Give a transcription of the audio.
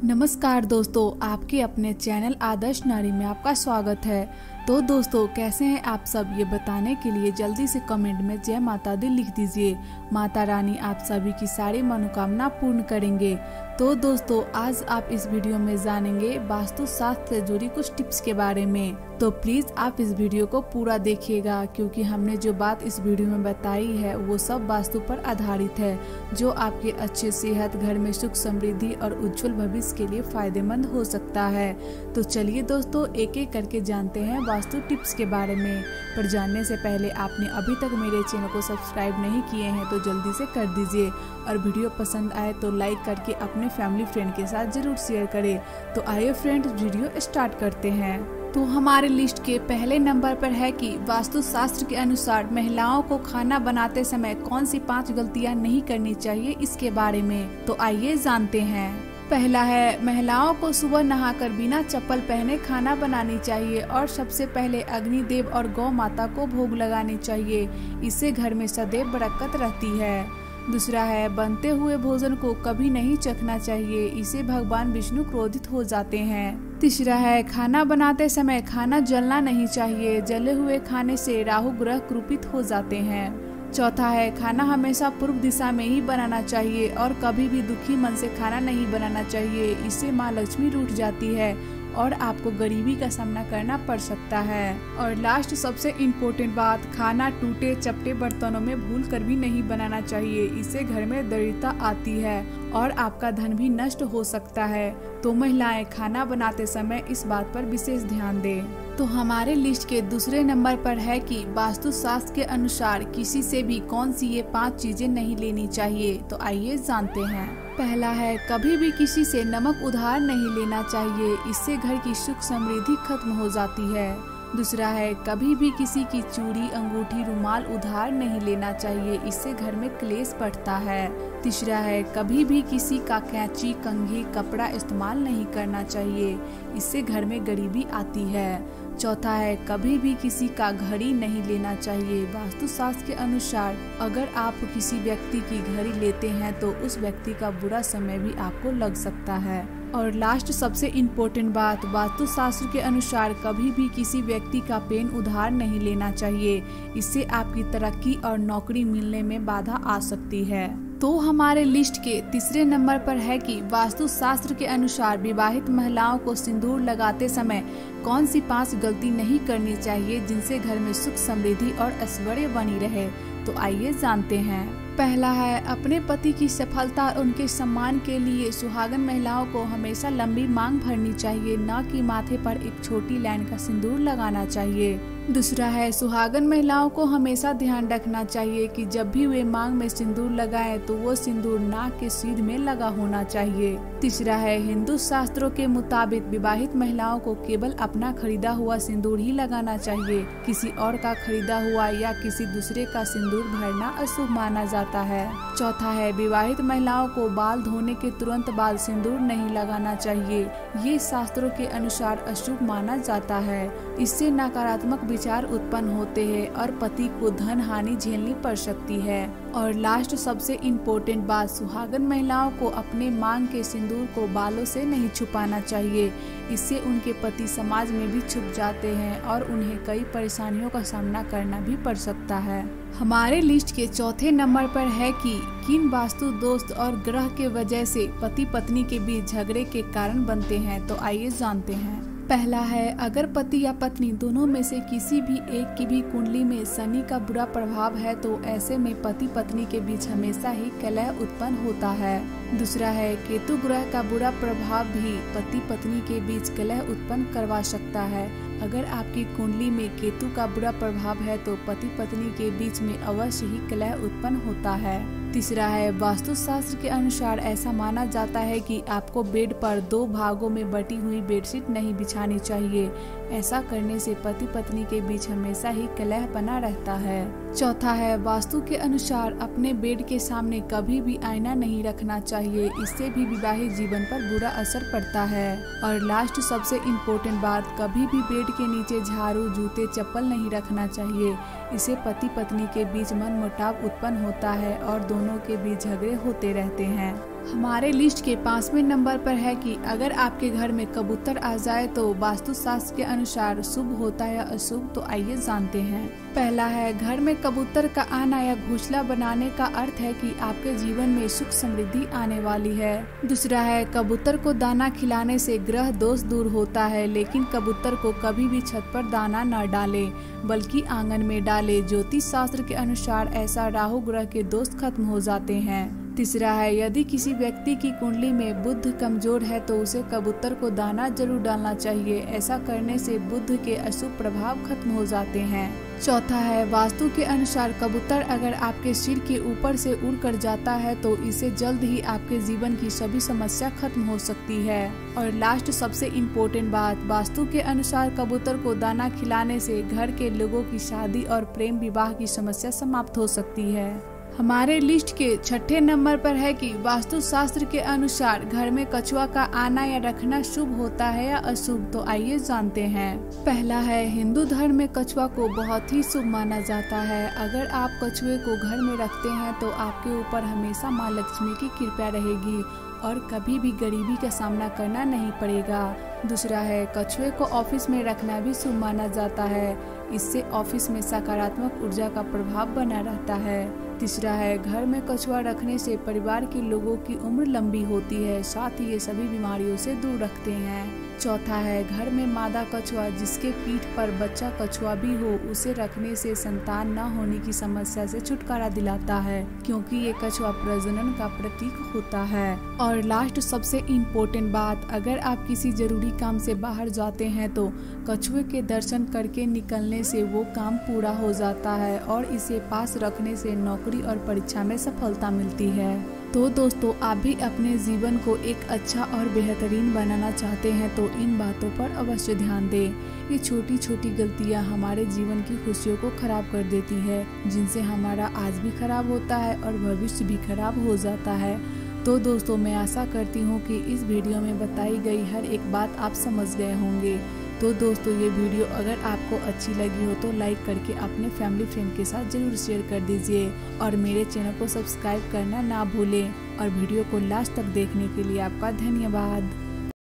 नमस्कार दोस्तों, आपके अपने चैनल आदर्श नारी में आपका स्वागत है। तो दोस्तों, कैसे हैं आप सब, ये बताने के लिए जल्दी से कमेंट में जय माता दी लिख दीजिए। माता रानी आप सभी की सारी मनोकामना पूर्ण करेंगे। तो दोस्तों, आज आप इस वीडियो में जानेंगे वास्तु शास्त्र से जुड़ी कुछ टिप्स के बारे में। तो प्लीज आप इस वीडियो को पूरा देखिएगा, क्योंकि हमने जो बात इस वीडियो में बताई है वो सब वास्तु पर आधारित है, जो आपके अच्छे सेहत, घर में सुख समृद्धि और उज्जवल भविष्य के लिए फायदेमंद हो सकता है। तो चलिए दोस्तों, एक एक करके जानते हैं वास्तु टिप्स के बारे में। पर जानने से पहले आपने अभी तक मेरे चैनल को सब्सक्राइब नहीं किए हैं तो जल्दी से कर दीजिए, और वीडियो पसंद आए तो लाइक करके अपने फैमिली फ्रेंड के साथ जरूर शेयर करें। तो आइए फ्रेंड्स, वीडियो स्टार्ट करते हैं। तो हमारे लिस्ट के पहले नंबर पर है कि वास्तु शास्त्र के अनुसार महिलाओं को खाना बनाते समय कौन सी 5 गलतियां नहीं करनी चाहिए, इसके बारे में। तो आइए जानते हैं। पहला है, महिलाओं को सुबह नहाकर बिना चप्पल पहने खाना बनानी चाहिए और सबसे पहले अग्निदेव और गौ माता को भोग लगानी चाहिए। इससे घर में सदैव बरकत रहती है। दूसरा है, बनते हुए भोजन को कभी नहीं चखना चाहिए, इसे भगवान विष्णु क्रोधित हो जाते हैं। तीसरा है, खाना बनाते समय खाना जलना नहीं चाहिए, जले हुए खाने से राहु ग्रह कुपित हो जाते हैं। चौथा है, खाना हमेशा पूर्व दिशा में ही बनाना चाहिए और कभी भी दुखी मन से खाना नहीं बनाना चाहिए, इससे माँ लक्ष्मी रूठ जाती है और आपको गरीबी का सामना करना पड़ सकता है। और लास्ट सबसे इम्पोर्टेंट बात, खाना टूटे चपटे बर्तनों में भूल कर भी नहीं बनाना चाहिए, इससे घर में दरिद्रता आती है और आपका धन भी नष्ट हो सकता है। तो महिलाएं खाना बनाते समय इस बात पर विशेष ध्यान दें। तो हमारे लिस्ट के दूसरे नंबर पर है कि वास्तु शास्त्र के अनुसार किसी से भी कौन सी ये 5 चीजें नहीं लेनी चाहिए। तो आइए जानते हैं। पहला है, कभी भी किसी से नमक उधार नहीं लेना चाहिए, इससे घर की सुख समृद्धि खत्म हो जाती है। दूसरा है, कभी भी किसी की चूड़ी, अंगूठी, रुमाल उधार नहीं लेना चाहिए, इससे घर में क्लेश बढ़ता है। तीसरा है, कभी भी किसी का कैंची, कंघी, कपड़ा इस्तेमाल नहीं करना चाहिए, इससे घर में गरीबी आती है। चौथा है, कभी भी किसी का घड़ी नहीं लेना चाहिए। वास्तुशास्त्र के अनुसार अगर आप किसी व्यक्ति की घड़ी लेते हैं तो उस व्यक्ति का बुरा समय भी आपको लग सकता है। और लास्ट सबसे इम्पोर्टेंट बात, वास्तुशास्त्र के अनुसार कभी भी किसी व्यक्ति का पेन उधार नहीं लेना चाहिए, इससे आपकी तरक्की और नौकरी मिलने में बाधा आ सकती है। तो हमारे लिस्ट के तीसरे नंबर पर है कि वास्तु शास्त्र के अनुसार विवाहित महिलाओं को सिंदूर लगाते समय कौन सी 5 गलती नहीं करनी चाहिए, जिनसे घर में सुख समृद्धि और ऐश्वर्य बनी रहे। तो आइए जानते हैं। पहला है, अपने पति की सफलता और उनके सम्मान के लिए सुहागन महिलाओं को हमेशा लंबी मांग भरनी चाहिए, न कि माथे पर एक छोटी लाइन का सिंदूर लगाना चाहिए। दूसरा है, सुहागन महिलाओं को हमेशा ध्यान रखना चाहिए कि जब भी वे मांग में सिंदूर लगाएं तो वो सिंदूर नाक के सीध में लगा होना चाहिए। तीसरा है, हिंदू शास्त्रों के मुताबिक विवाहित महिलाओं को केवल अपना खरीदा हुआ सिंदूर ही लगाना चाहिए, किसी और का खरीदा हुआ या किसी दूसरे का सिंदूर भरना अशुभ माना जाता है। चौथा है, विवाहित महिलाओं को बाल धोने के तुरंत बाद सिंदूर नहीं लगाना चाहिए, ये शास्त्रों के अनुसार अशुभ माना जाता है। इससे नकारात्मक विचार उत्पन्न होते हैं और पति को धन हानि झेलनी पड़ सकती है। और लास्ट सबसे इम्पोर्टेंट बात, सुहागन महिलाओं को अपने मांग के सिंदूर को बालों से नहीं छुपाना चाहिए, इससे उनके पति समाज में भी छुप जाते हैं और उन्हें कई परेशानियों का सामना करना भी पड़ सकता है। हमारे लिस्ट के चौथे नंबर पर है कि किन वास्तु दोष और ग्रह के वजह से पति पत्नी के बीच झगड़े के कारण बनते हैं। तो आइए जानते हैं। पहला है, अगर पति या पत्नी दोनों में से किसी भी एक की भी कुंडली में शनि का बुरा प्रभाव है तो ऐसे में पति पत्नी के बीच हमेशा ही कलह उत्पन्न होता है। दूसरा है, केतु ग्रह का बुरा प्रभाव भी पति पत्नी के बीच कलह उत्पन्न करवा सकता है। अगर आपकी कुंडली में केतु का बुरा प्रभाव है तो पति पत्नी के बीच में अवश्य ही कलह उत्पन्न होता है। तीसरा है, वास्तुशास्त्र के अनुसार ऐसा माना जाता है कि आपको बेड पर 2 भागों में बटी हुई बेडशीट नहीं बिछानी चाहिए, ऐसा करने से पति पत्नी के बीच हमेशा ही कलह बना रहता है। चौथा है, वास्तु के अनुसार अपने बेड के सामने कभी भी आईना नहीं रखना चाहिए, इससे भी विवाहित जीवन पर बुरा असर पड़ता है। और लास्ट सबसे इम्पोर्टेंट बात, कभी भी बेड के नीचे झाड़ू, जूते, चप्पल नहीं रखना चाहिए, इससे पति पत्नी के बीच मनमुटाव उत्पन्न होता है और दोनों के बीच झगड़े होते रहते हैं। हमारे लिस्ट के 5वें नंबर पर है कि अगर आपके घर में कबूतर आ जाए तो वास्तुशास्त्र के अनुसार शुभ होता है या अशुभ, तो आइए जानते हैं। पहला है, घर में कबूतर का आना या घोंसला बनाने का अर्थ है कि आपके जीवन में सुख समृद्धि आने वाली है। दूसरा है, कबूतर को दाना खिलाने से ग्रह दोष दूर होता है, लेकिन कबूतर को कभी भी छत पर दाना न डाले बल्कि आंगन में डाले। ज्योतिष शास्त्र के अनुसार ऐसा राहु ग्रह के दोष खत्म हो जाते हैं। तीसरा है, यदि किसी व्यक्ति की कुंडली में बुध कमजोर है तो उसे कबूतर को दाना जरूर डालना चाहिए। ऐसा करने से बुध के अशुभ प्रभाव खत्म हो जाते हैं। चौथा है, वास्तु के अनुसार कबूतर अगर आपके सिर के ऊपर से उड़कर जाता है तो इससे जल्द ही आपके जीवन की सभी समस्या खत्म हो सकती है। और लास्ट सबसे इम्पोर्टेंट बात, वास्तु के अनुसार कबूतर को दाना खिलाने से घर के लोगों की शादी और प्रेम विवाह की समस्या समाप्त हो सकती है। हमारे लिस्ट के 6ठे नंबर पर है कि वास्तुशास्त्र के अनुसार घर में कछुआ का आना या रखना शुभ होता है या अशुभ, तो आइए जानते हैं। पहला है, हिंदू धर्म में कछुआ को बहुत ही शुभ माना जाता है। अगर आप कछुए को घर में रखते हैं तो आपके ऊपर हमेशा माँ लक्ष्मी की कृपा रहेगी और कभी भी गरीबी का सामना करना नहीं पड़ेगा। दूसरा है, कछुए को ऑफिस में रखना भी शुभ माना जाता है। इससे ऑफिस में सकारात्मक ऊर्जा का प्रभाव बना रहता है। तीसरा है, घर में कछुआ रखने से परिवार के लोगों की उम्र लंबी होती है, साथ ही ये सभी बीमारियों से दूर रखते हैं। चौथा है, घर में मादा कछुआ जिसके पीठ पर बच्चा कछुआ भी हो उसे रखने से संतान न होने की समस्या से छुटकारा दिलाता है, क्योंकि ये कछुआ प्रजनन का प्रतीक होता है। और लास्ट सबसे इम्पोर्टेंट बात, अगर आप किसी जरूरी काम से बाहर जाते हैं तो कछुए के दर्शन करके निकलने से वो काम पूरा हो जाता है और इसे पास रखने से नौकरी और परीक्षा में सफलता मिलती है। तो दोस्तों, आप भी अपने जीवन को एक अच्छा और बेहतरीन बनाना चाहते हैं तो इन बातों पर अवश्य ध्यान दें। ये छोटी छोटी गलतियां हमारे जीवन की खुशियों को खराब कर देती है, जिनसे हमारा आज भी खराब होता है और भविष्य भी खराब हो जाता है। तो दोस्तों, मैं आशा करती हूँ कि इस वीडियो में बताई गई हर एक बात आप समझ गए होंगे। तो दोस्तों, ये वीडियो अगर आपको अच्छी लगी हो तो लाइक करके अपने फैमिली फ्रेंड के साथ जरूर शेयर कर दीजिए और मेरे चैनल को सब्सक्राइब करना ना भूलें। और वीडियो को लास्ट तक देखने के लिए आपका धन्यवाद।